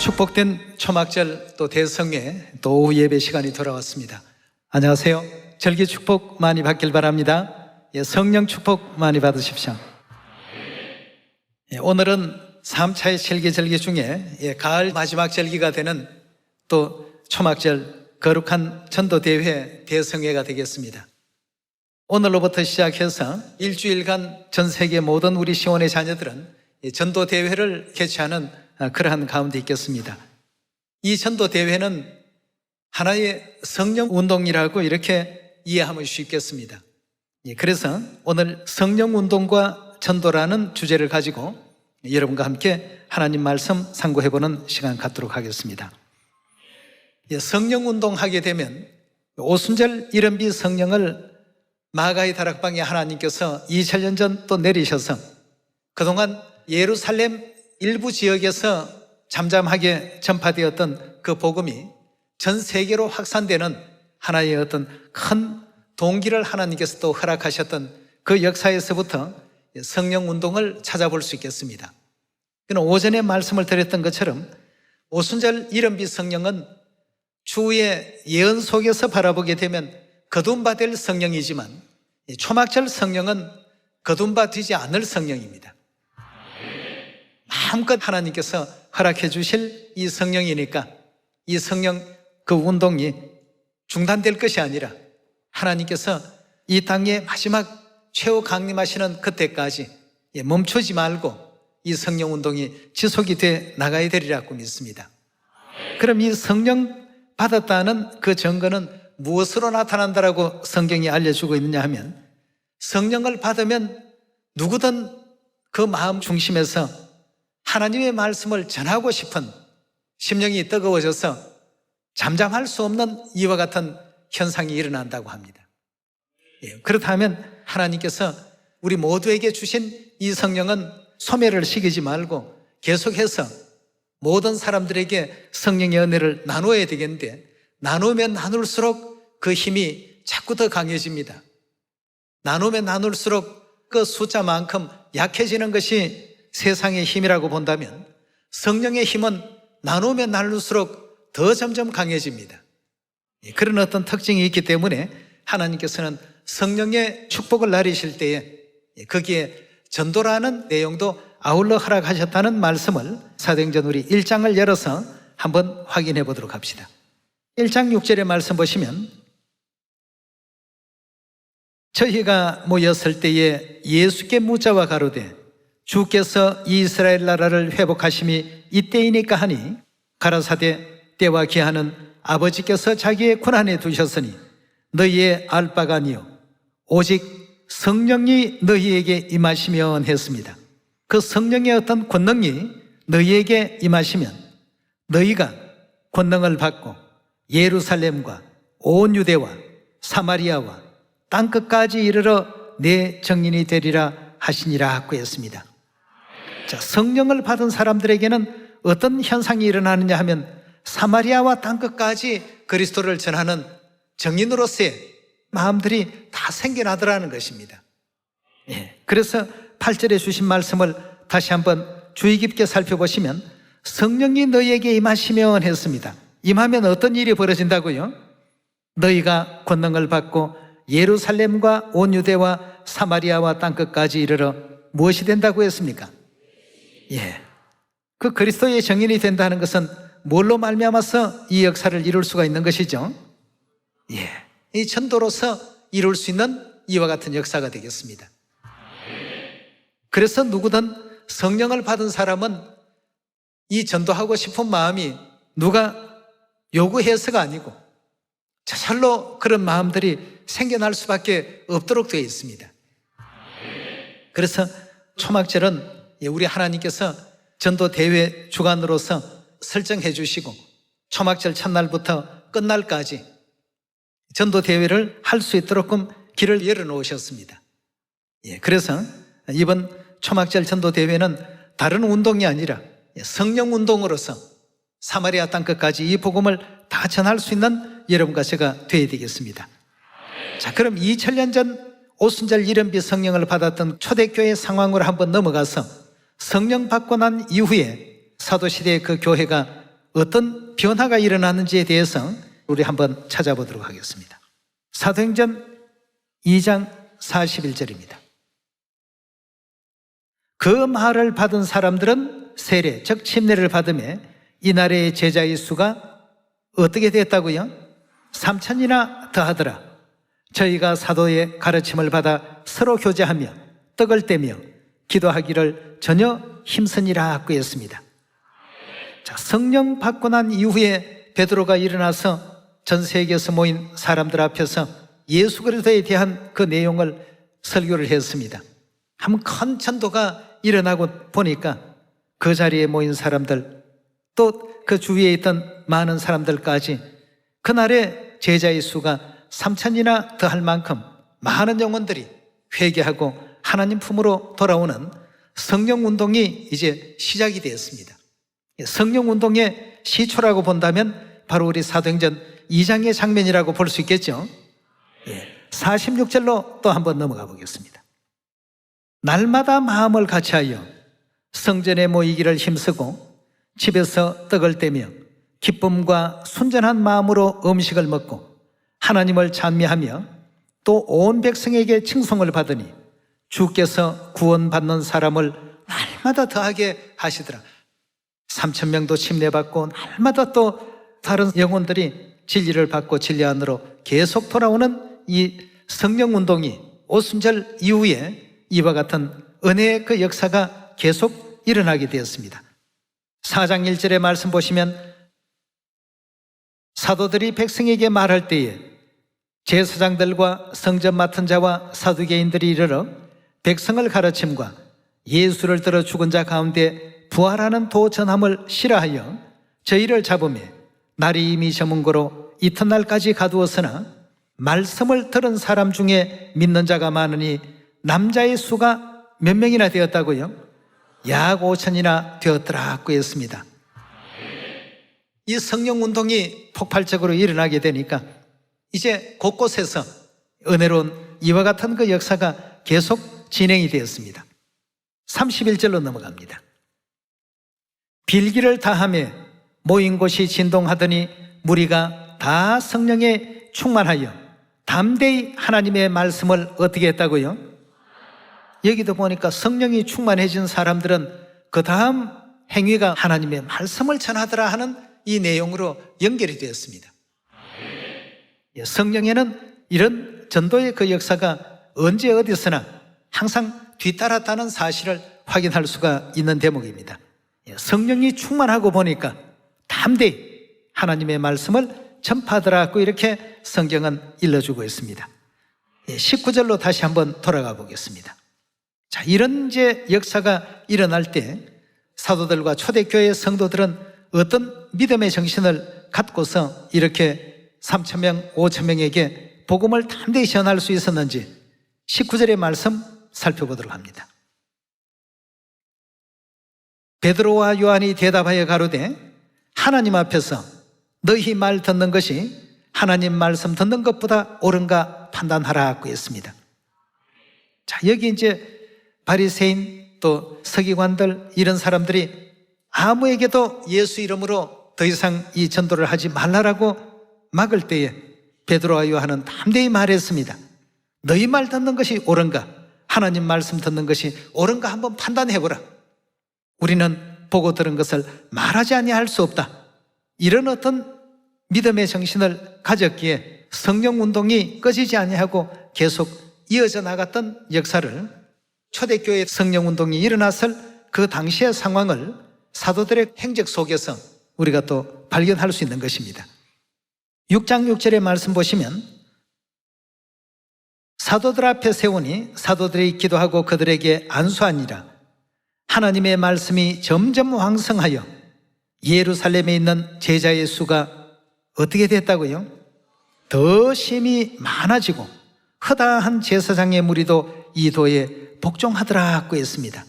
축복된 초막절 또 대성회 또 오후 예배 시간이 돌아왔습니다. 안녕하세요. 절기 축복 많이 받길 바랍니다. 성령 축복 많이 받으십시오. 오늘은 3차의 실기절기 중에 가을 마지막 절기가 되는 또 초막절 거룩한 전도대회 대성회가 되겠습니다. 오늘로부터 시작해서 일주일간 전 세계 모든 우리 시원의 자녀들은 전도대회를 개최하는 그러한 가운데 있겠습니다. 이 전도대회는 하나의 성령운동이라고 이렇게 이해하면 쉽겠습니다. 그래서 오늘 성령운동과 전도라는 주제를 가지고 여러분과 함께 하나님 말씀 상고해보는 시간 갖도록 하겠습니다. 성령운동 하게 되면 오순절 이른비 성령을 마가의 다락방에 하나님께서 2000년 전 또 내리셔서 그동안 예루살렘 일부 지역에서 잠잠하게 전파되었던 그 복음이 전 세계로 확산되는 하나의 어떤 큰 동기를 하나님께서 또 허락하셨던 그 역사에서부터 성령운동을 찾아볼 수 있겠습니다. 오전에 말씀을 드렸던 것처럼 오순절 이른비 성령은 주의 예언 속에서 바라보게 되면 거둔 바 될 성령이지만 초막절 성령은 거둔 바 되지 않을 성령입니다. 마음껏 하나님께서 허락해 주실 이 성령이니까 이 성령 그 운동이 중단될 것이 아니라 하나님께서 이 땅에 마지막 최후 강림하시는 그때까지 멈추지 말고 이 성령 운동이 지속이 돼 나가야 되리라고 믿습니다. 그럼 이 성령 받았다는 그 증거는 무엇으로 나타난다라고 성경이 알려주고 있느냐 하면 성령을 받으면 누구든 그 마음 중심에서 하나님의 말씀을 전하고 싶은 심령이 뜨거워져서 잠잠할 수 없는 이와 같은 현상이 일어난다고 합니다. 그렇다면 하나님께서 우리 모두에게 주신 이 성령은 소멸을 시키지 말고 계속해서 모든 사람들에게 성령의 은혜를 나누어야 되겠는데 나누면 나눌수록 그 힘이 자꾸 더 강해집니다. 나누면 나눌수록 그 숫자만큼 약해지는 것이 세상의 힘이라고 본다면 성령의 힘은 나누면 나눌수록 더 점점 강해집니다. 그런 어떤 특징이 있기 때문에 하나님께서는 성령의 축복을 나리실 때에 거기에 전도라는 내용도 아울러 허락하셨다는 말씀을 사도행전 우리 1장을 열어서 한번 확인해 보도록 합시다. 1장 6절의 말씀 보시면 저희가 모였을 때에 예수께 묻자와 가로되 주께서 이스라엘 나라를 회복하심이 이때이니까 하니 가라사대 때와 기한은 아버지께서 자기의 권한에 두셨으니 너희의 알 바가 아니요 오직 성령이 너희에게 임하시면 했습니다. 그 성령의 어떤 권능이 너희에게 임하시면 너희가 권능을 받고 예루살렘과 온 유대와 사마리아와 땅끝까지 이르러 내 증인이 되리라 하시니라 했습니다. 자, 성령을 받은 사람들에게는 어떤 현상이 일어나느냐 하면 사마리아와 땅끝까지 그리스도를 전하는 증인으로서의 마음들이 다 생겨나더라는 것입니다. 그래서 8절에 주신 말씀을 다시 한번 주의 깊게 살펴보시면 성령이 너희에게 임하시면 했습니다. 임하면 어떤 일이 벌어진다고요? 너희가 권능을 받고 예루살렘과 온 유대와 사마리아와 땅끝까지 이르러 무엇이 된다고 했습니까? 그 그리스도의 증인이 된다는 것은 뭘로 말미암아서 이 역사를 이룰 수가 있는 것이죠? 이 전도로서 이룰 수 있는 이와 같은 역사가 되겠습니다. 그래서 누구든 성령을 받은 사람은 이 전도하고 싶은 마음이 누가 요구해서가 아니고 저절로 그런 마음들이 생겨날 수밖에 없도록 되어 있습니다. 그래서 초막절은 우리 하나님께서 전도대회 주관으로서 설정해 주시고 초막절 첫날부터 끝날까지 전도대회를 할 수 있도록 길을 열어놓으셨습니다. 그래서 이번 초막절 전도대회는 다른 운동이 아니라 성령운동으로서 사마리아 땅끝까지 이 복음을 다 전할 수 있는 여러분과 제가 되어야 되겠습니다. 자, 그럼 2000년 전 오순절 이른비 성령을 받았던 초대교회 상황으로 한번 넘어가서 성령 받고 난 이후에 사도시대의 그 교회가 어떤 변화가 일어나는지에 대해서 우리 한번 찾아보도록 하겠습니다. 사도행전 2장 41절입니다. 그 말을 받은 사람들은 세례, 즉 침례를 받으며 이날의 제자의 수가 어떻게 됐다고요? 3,000이나 더하더라. 저희가 사도의 가르침을 받아 서로 교제하며 떡을 떼며 기도하기를 전혀 힘쓰니라 하고 했습니다. 자, 성령 받고 난 이후에 베드로가 일어나서 전 세계에서 모인 사람들 앞에서 예수 그리스도에 대한 그 내용을 설교를 했습니다. 한 큰 전도가 일어나고 보니까 그 자리에 모인 사람들, 또 그 주위에 있던 많은 사람들까지 그날의 제자의 수가 3,000이나 더할 만큼 많은 영혼들이 회개하고 하나님 품으로 돌아오는 성령운동이 이제 시작이 되었습니다. 성령운동의 시초라고 본다면 바로 우리 사도행전 2장의 장면이라고 볼 수 있겠죠. 46절로 또 한번 넘어가 보겠습니다. 날마다 마음을 같이하여 성전에 모이기를 힘쓰고 집에서 떡을 떼며 기쁨과 순전한 마음으로 음식을 먹고 하나님을 찬미하며 또 온 백성에게 칭송을 받으니 주께서 구원받는 사람을 날마다 더하게 하시더라. 3,000명도 침례받고 날마다 또 다른 영혼들이 진리를 받고 진리 안으로 계속 돌아오는 이 성령운동이 오순절 이후에 이와 같은 은혜의 그 역사가 계속 일어나게 되었습니다. 4장 1절의 말씀 보시면 사도들이 백성에게 말할 때에 제사장들과 성전 맡은 자와 사두개인들이 이르러 백성을 가르침과 예수를 들어 죽은 자 가운데 부활하는 도 전함을 싫어하여 저희를 잡으며 날이 이미 저문 거로 이튿날까지 가두었으나 말씀을 들은 사람 중에 믿는 자가 많으니 남자의 수가 몇 명이나 되었다고요? 약 5,000이나 되었더라고 했습니다. 이 성령운동이 폭발적으로 일어나게 되니까 이제 곳곳에서 은혜로운 이와 같은 그 역사가 계속 진행이 되었습니다. 31절로 넘어갑니다. 빌기를 다하며 모인 곳이 진동하더니 무리가 다 성령에 충만하여 담대히 하나님의 말씀을 어떻게 했다고요? 여기도 보니까 성령이 충만해진 사람들은 그 다음 행위가 하나님의 말씀을 전하더라 하는 이 내용으로 연결이 되었습니다. 성령에는 이런 전도의 그 역사가 언제 어디서나 항상 뒤따랐다는 사실을 확인할 수가 있는 대목입니다. 성령이 충만하고 보니까 담대히 하나님의 말씀을 전파하더라고 이렇게 성경은 일러주고 있습니다. 19절로 다시 한번 돌아가 보겠습니다. 자, 이런 이제 역사가 일어날 때 사도들과 초대교회 성도들은 어떤 믿음의 정신을 갖고서 이렇게 3,000명, 5,000명에게 복음을 담대히 전할 수 있었는지 19절의 말씀 살펴보도록 합니다. 베드로와 요한이 대답하여 가로되 하나님 앞에서 너희 말 듣는 것이 하나님 말씀 듣는 것보다 옳은가 판단하라고 했습니다. 자, 여기 이제 바리새인 또 서기관들 이런 사람들이 아무에게도 예수 이름으로 더 이상 이 전도를 하지 말라라고 막을 때에 베드로와 요한은 담대히 말했습니다. 너희 말 듣는 것이 옳은가? 하나님 말씀 듣는 것이 옳은가 한번 판단해보라. 우리는 보고 들은 것을 말하지 아니할 수 없다. 이런 어떤 믿음의 정신을 가졌기에 성령운동이 꺼지지 아니하고 계속 이어져 나갔던 역사를 초대교회 성령운동이 일어났을 그 당시의 상황을 사도들의 행적 속에서 우리가 또 발견할 수 있는 것입니다. 6장 6절의 말씀 보시면 사도들 앞에 세우니 사도들이 기도하고 그들에게 안수하니라. 하나님의 말씀이 점점 왕성하여 예루살렘에 있는 제자의 수가 어떻게 됐다고요? 더 심히 많아지고 허다한 제사장의 무리도 이 도에 복종하더라고 했습니다.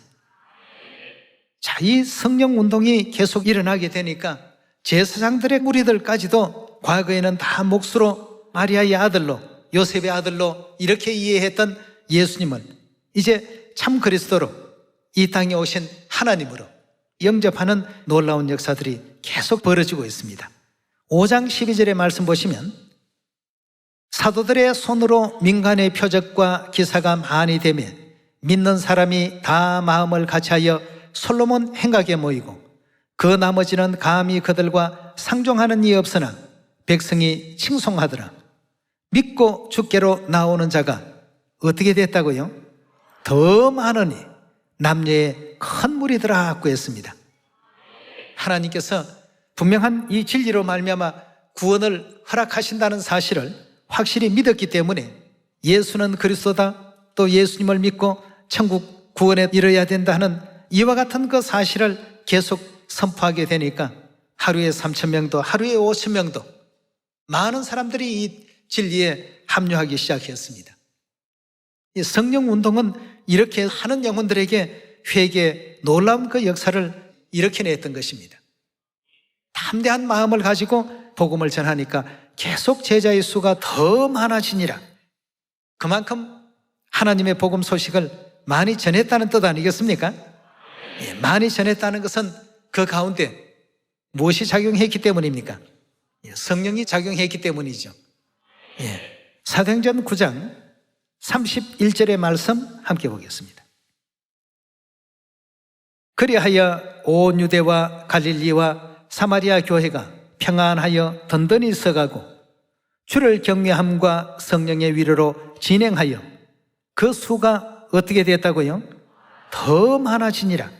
자, 이 성령운동이 계속 일어나게 되니까 제사장들의 무리들까지도 과거에는 다 몫으로 마리아의 아들로 요셉의 아들로 이렇게 이해했던 예수님을 이제 참 그리스도로 이 땅에 오신 하나님으로 영접하는 놀라운 역사들이 계속 벌어지고 있습니다. 5장 12절의 말씀 보시면 사도들의 손으로 민간의 표적과 기사가 많이 되며 믿는 사람이 다 마음을 같이하여 솔로몬 행각에 모이고 그 나머지는 감히 그들과 상종하는 이 없으나 백성이 칭송하더라. 믿고 주께로 나오는 자가 어떻게 됐다고요? 더 많으니 남녀의 큰 무리더라 했습니다. 하나님께서 분명한 이 진리로 말미암아 구원을 허락하신다는 사실을 확실히 믿었기 때문에 예수는 그리스도다, 또 예수님을 믿고 천국 구원에 이르러야 된다 하는 이와 같은 그 사실을 계속 선포하게 되니까 하루에 3,000명도 하루에 5,000명도 많은 사람들이 이 진리에 합류하기 시작했습니다. 이 성령 운동은 이렇게 하는 영혼들에게 회개, 놀라운 그 역사를 일으켜냈던 것입니다. 담대한 마음을 가지고 복음을 전하니까 계속 제자의 수가 더 많아지니라. 그만큼 하나님의 복음 소식을 많이 전했다는 뜻 아니겠습니까? 예, 많이 전했다는 것은 그 가운데 무엇이 작용했기 때문입니까? 예, 성령이 작용했기 때문이죠. 예, 사도행전 9장 31절의 말씀 함께 보겠습니다. 그리하여 온 유대와 갈릴리와 사마리아 교회가 평안하여 든든히 서가고 주를 경외함과 성령의 위로로 진행하여 그 수가 어떻게 됐다고요? 더 많아지니라.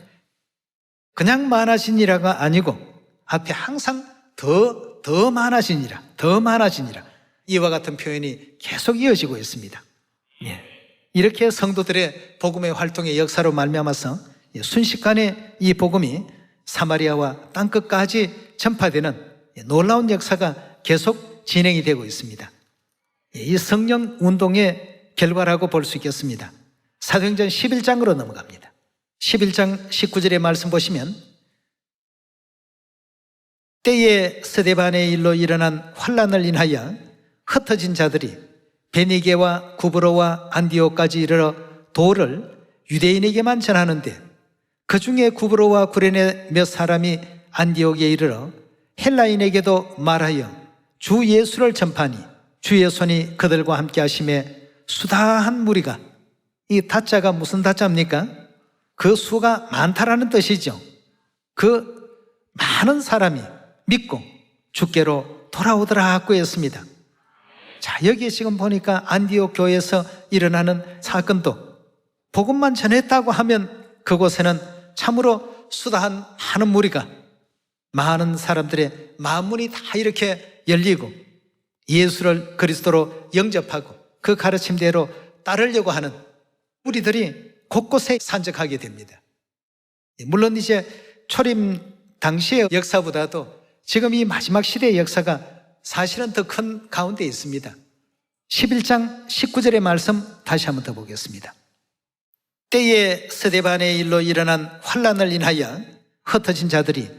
그냥 많아지니라가 아니고 앞에 항상 더 많아지니라, 더 많아지니라. 이와 같은 표현이 계속 이어지고 있습니다. 예. 이렇게 성도들의 복음의 활동의 역사로 말미암아서 순식간에 이 복음이 사마리아와 땅끝까지 전파되는 놀라운 역사가 계속 진행이 되고 있습니다. 이 성령 운동의 결과라고 볼 수 있겠습니다. 사도행전 11장으로 넘어갑니다. 11장 19절의 말씀 보시면 때에 스데반의 일로 일어난 환난을 인하여 흩어진 자들이 베니게와 구브로와 안디오까지 이르러 도를 유대인에게만 전하는데 그 중에 구브로와 구레네 몇 사람이 안디옥에 이르러 헬라인에게도 말하여 주 예수를 전파하니 주의 손이 그들과 함께 하심에 수다한 무리가, 이 다자가 무슨 다자입니까? 그 수가 많다라는 뜻이죠. 그 많은 사람이 믿고 주께로 돌아오더라 하고 했습니다. 자, 여기 지금 보니까 안디옥 교회에서 일어나는 사건도 복음만 전했다고 하면 그곳에는 참으로 수다한 많은 무리가, 많은 사람들의 마음문이 다 이렇게 열리고 예수를 그리스도로 영접하고 그 가르침대로 따르려고 하는 무리들이 곳곳에 산적하게 됩니다. 물론 이제 초림 당시의 역사보다도 지금 이 마지막 시대의 역사가 사실은 더 큰 가운데 있습니다. 11장 19절의 말씀 다시 한번 더 보겠습니다. 때에 스데반의 일로 일어난 환난을 인하여 흩어진 자들이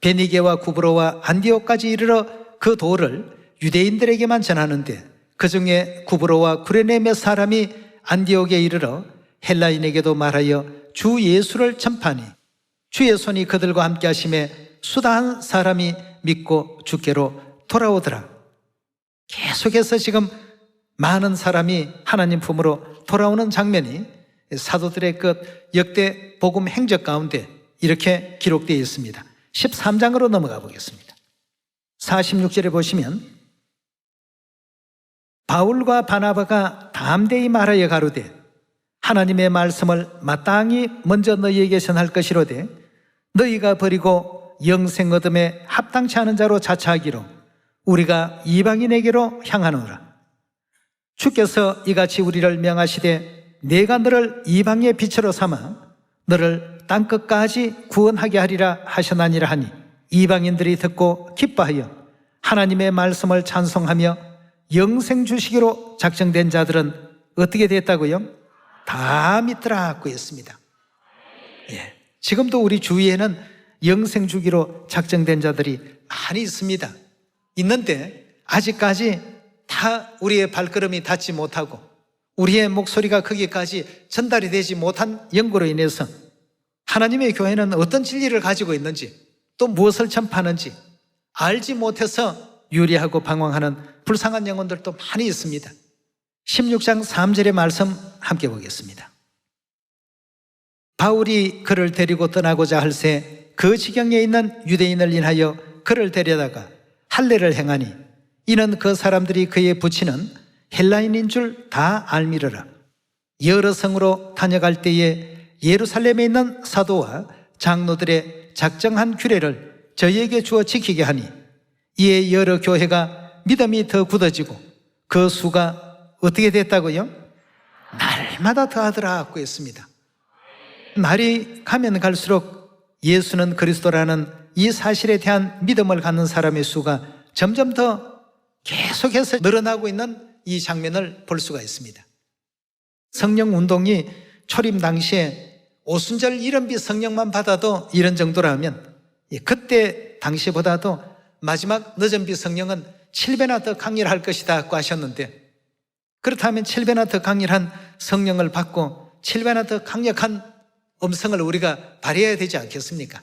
베니게와 구브로와 안디옥까지 이르러 그 도를 유대인들에게만 전하는데 그 중에 구브로와 구레네 몇 사람이 안디옥에 이르러 헬라인에게도 말하여 주 예수를 전파하니 주의 손이 그들과 함께 하심에 수다한 사람이 믿고 주께로 돌아오더라. 계속해서 지금 많은 사람이 하나님 품으로 돌아오는 장면이 사도들의 그 역대 복음 행적 가운데 이렇게 기록되어 있습니다. 13장으로 넘어가 보겠습니다. 46절에 보시면 바울과 바나바가 담대히 말하여 가로되 하나님의 말씀을 마땅히 먼저 너희에게 전할 것이로되 너희가 버리고 영생 얻음에 합당치 않은 자로 자처하기로 우리가 이방인에게로 향하노라. 주께서 이같이 우리를 명하시되 내가 너를 이방의 빛으로 삼아 너를 땅끝까지 구원하게 하리라 하셨나니라 하니 이방인들이 듣고 기뻐하여 하나님의 말씀을 찬송하며 영생 주시기로 작정된 자들은 어떻게 됐다고요? 다 믿더라 하고 했습니다. 예. 지금도 우리 주위에는 영생 주기로 작정된 자들이 많이 있습니다. 있는데 아직까지 다 우리의 발걸음이 닿지 못하고 우리의 목소리가 거기까지 전달이 되지 못한 연고로 인해서 하나님의 교회는 어떤 진리를 가지고 있는지, 또 무엇을 전파하는지 알지 못해서 유리하고 방황하는 불쌍한 영혼들도 많이 있습니다. 16장 3절의 말씀 함께 보겠습니다. 바울이 그를 데리고 떠나고자 할새 그 지경에 있는 유대인을 인하여 그를 데려다가 할례를 행하니 이는 그 사람들이 그에 붙이는 헬라인인 줄 다 알미르라. 여러 성으로 다녀갈 때에 예루살렘에 있는 사도와 장로들의 작정한 규례를 저희에게 주어 지키게 하니 이에 여러 교회가 믿음이 더 굳어지고 그 수가 어떻게 됐다고요? 날마다 더하더라고 했습니다. 날이 가면 갈수록 예수는 그리스도라는 이 사실에 대한 믿음을 갖는 사람의 수가 점점 더 계속해서 늘어나고 있는 이 장면을 볼 수가 있습니다. 성령 운동이 초림 당시에 오순절 이른비 성령만 받아도 이런 정도라면 그때 당시보다도 마지막 늦은비 성령은 7배나 더 강렬할 것이다 하셨는데, 그렇다면 7배나 더 강렬한 성령을 받고 7배나 더 강력한 음성을 우리가 발휘해야 되지 않겠습니까?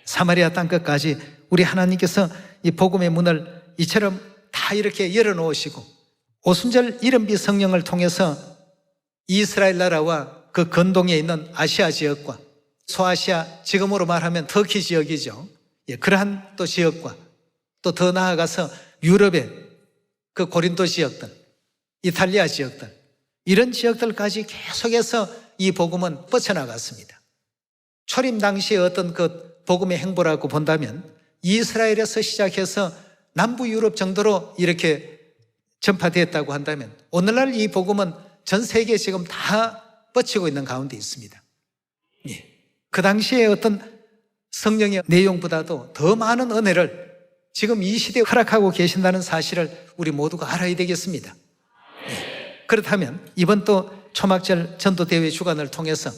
사마리아 땅끝까지 우리 하나님께서 이 복음의 문을 이처럼 다 이렇게 열어놓으시고 오순절 이른비 성령을 통해서 이스라엘 나라와 그 근동에 있는 아시아 지역과 소아시아, 지금으로 말하면 터키 지역이죠. 그러한 또 지역과 또 더 나아가서 유럽의 그 고린도 지역들, 이탈리아 지역들, 이런 지역들까지 계속해서 이 복음은 뻗쳐나갔습니다. 초림 당시에 어떤 그 복음의 행보라고 본다면 이스라엘에서 시작해서 남부 유럽 정도로 이렇게 전파되었다고 한다면 오늘날 이 복음은 전 세계에 지금 다 뻗치고 있는 가운데 있습니다. 그 당시에 어떤 성령의 내용보다도 더 많은 은혜를 지금 이 시대에 허락하고 계신다는 사실을 우리 모두가 알아야 되겠습니다. 그렇다면 이번 또 초막절 전도대회 주간을 통해서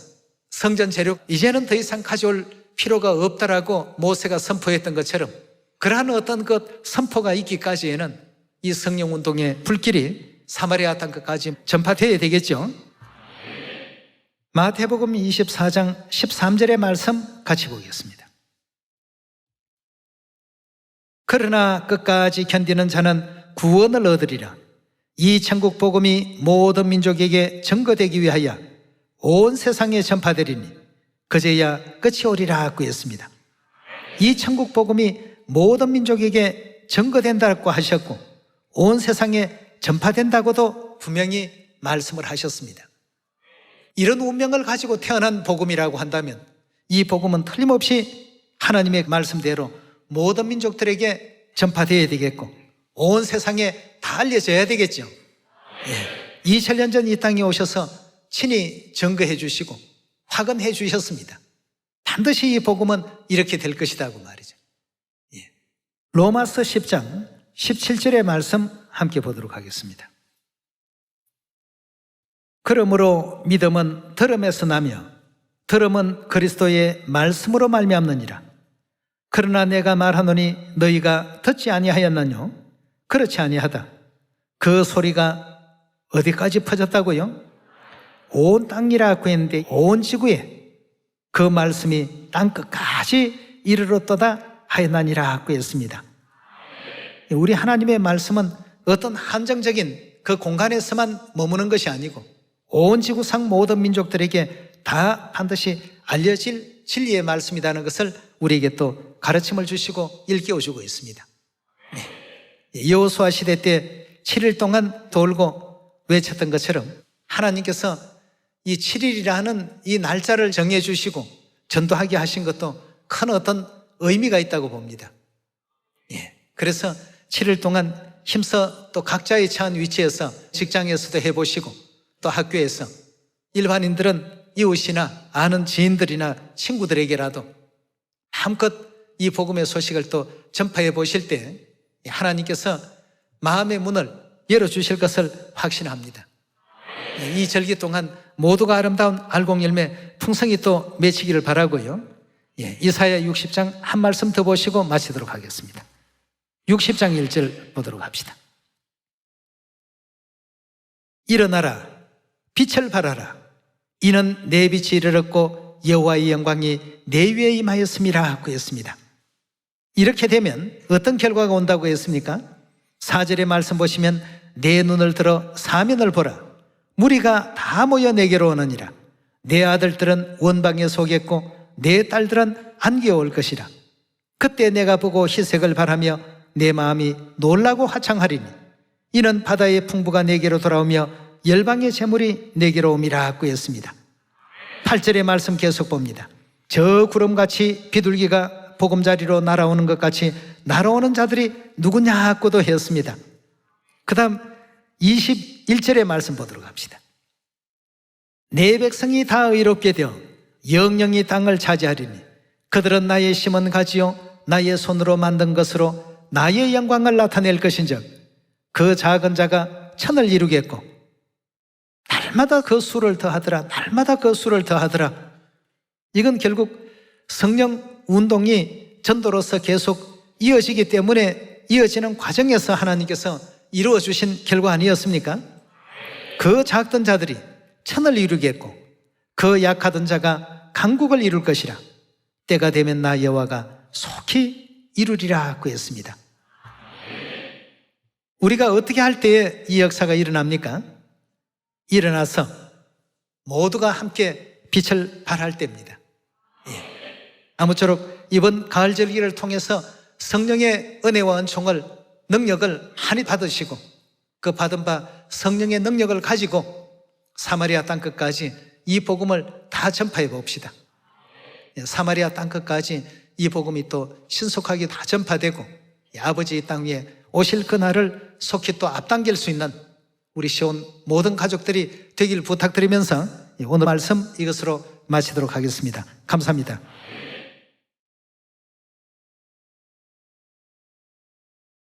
성전 재료 이제는 더 이상 가져올 필요가 없다라고 모세가 선포했던 것처럼 그러한 어떤 것 선포가 있기까지에는 이 성령운동의 불길이 사마리아 땅끝까지 전파되어야 되겠죠. 마태복음 24장 13절의 말씀 같이 보겠습니다. 그러나 끝까지 견디는 자는 구원을 얻으리라. 이 천국 복음이 모든 민족에게 증거되기 위하여 온 세상에 전파되리니 그제야 끝이 오리라 하고 했습니다. 이 천국 복음이 모든 민족에게 증거된다고 하셨고 온 세상에 전파된다고도 분명히 말씀을 하셨습니다. 이런 운명을 가지고 태어난 복음이라고 한다면 이 복음은 틀림없이 하나님의 말씀대로 모든 민족들에게 전파되어야 되겠고 온 세상에 다 알려져야 되겠죠. 2000년 전 이 땅에 오셔서 친히 증거해 주시고 확언해 주셨습니다. 반드시 이 복음은 이렇게 될 것이라고 말이죠. 로마서 10장 17절의 말씀 함께 보도록 하겠습니다. 그러므로 믿음은 들음에서 나며 들음은 그리스도의 말씀으로 말미암느니라. 그러나 내가 말하노니 너희가 듣지 아니하였느뇨? 그렇지 아니하다. 그 소리가 어디까지 퍼졌다고요? 온 땅이라고 했는데 온 지구에 그 말씀이 땅끝까지 이르렀도다 하였나니라고 했습니다. 우리 하나님의 말씀은 어떤 한정적인 그 공간에서만 머무는 것이 아니고 온 지구상 모든 민족들에게 다 반드시 알려질 진리의 말씀이라는 것을 우리에게 또 가르침을 주시고 일깨워주고 있습니다. 여호수아 시대 때 7일 동안 돌고 외쳤던 것처럼 하나님께서 이 7일이라는 이 날짜를 정해주시고 전도하게 하신 것도 큰 어떤 의미가 있다고 봅니다. 그래서 7일 동안 힘써 또 각자의 처한 위치에서 직장에서도 해보시고 또 학교에서 일반인들은 이웃이나 아는 지인들이나 친구들에게라도 마음껏 이 복음의 소식을 또 전파해 보실 때 하나님께서 마음의 문을 열어주실 것을 확신합니다. 이 절기 동안 모두가 아름다운 알곡열매 풍성히 또 맺히기를 바라고요. 이사야 60장 한 말씀 더 보시고 마치도록 하겠습니다. 60장 1절 보도록 합시다. 일어나라 빛을 발하라. 이는 내 빛이 이르렀고 여호와의 영광이 내 위에 임하였음이라 했습니다. 이렇게 되면 어떤 결과가 온다고 했습니까? 4절의 말씀 보시면 내 눈을 들어 사면을 보라. 무리가 다 모여 내게로 오느니라. 내 아들들은 원방에 속겠고 내 딸들은 안개에 올 것이라. 그때 내가 보고 희색을 바라며 내 마음이 놀라고 화창하리니 이는 바다의 풍부가 내게로 돌아오며 열방의 재물이 내게로 옴이라 했습니다. 8절의 말씀 계속 봅니다. 저 구름같이 비둘기가 보금자리로 날아오는 것 같이 날아오는 자들이 누구냐 하고도 했습니다. 그 다음 21절의 말씀 보도록 합시다. 내 백성이 다 의롭게 되어 영영이 땅을 차지하리니 그들은 나의 심은 가지요 나의 손으로 만든 것으로 나의 영광을 나타낼 것인즉 그 작은 자가 천을 이루겠고 날마다 그 수를 더하더라. 날마다 그 수를 더하더라. 이건 결국 성령 운동이 전도로서 계속 이어지기 때문에 이어지는 과정에서 하나님께서 이루어 주신 결과 아니었습니까? 그 작던 자들이 천을 이루겠고 그 약하던 자가 강국을 이룰 것이라. 때가 되면 나 여호와가 속히 이루리라 했습니다. 우리가 어떻게 할 때에 이 역사가 일어납니까? 일어나서 모두가 함께 빛을 발할 때입니다. 아무쪼록 이번 가을 절기를 통해서 성령의 은혜와 은총을 능력을 많이 받으시고 그 받은 바 성령의 능력을 가지고 사마리아 땅끝까지 이 복음을 다 전파해 봅시다. 사마리아 땅끝까지 이 복음이 또 신속하게 다 전파되고 아버지의 땅 위에 오실 그날을 속히 또 앞당길 수 있는 우리 시온 모든 가족들이 되길 부탁드리면서 오늘 말씀 이것으로 마치도록 하겠습니다. 감사합니다.